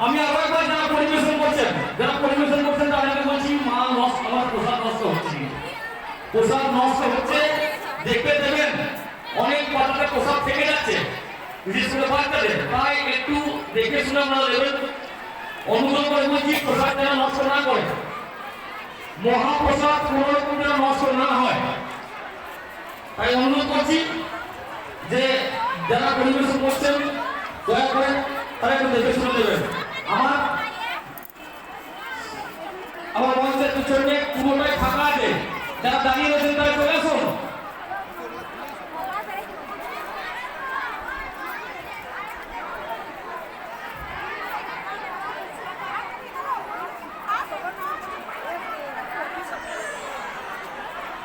আমি আবার একবার যারা পরিবেশন করছেন তাদেরকে বলছি মাল নষ্ট, আমার পোশাক নষ্ট হচ্ছে, পোশাক নষ্ট হচ্ছে, দেখতে দেবেন অনেক পাতাতে পোশাক থেকে যাচ্ছে, বিশেষ করে বাচ্চাদের, তাই একটু দেখে শুনে আপনারা দেবেন। অনুরোধ করে বলছি পোশাক যেন নষ্ট না করে, মহাপ্রসাদ কোনো রকম যেন নষ্ট না হয়, তাই অনুরোধ করছি যে যারা পরিবেশন করছেন দয়া করে তারা একটু দেখে শুনে দেবেন। আমার মঞ্চের পিছনে পুরোটাই ফাঁকা আছে, যারা দাঁড়িয়ে রয়েছেন তারা চলে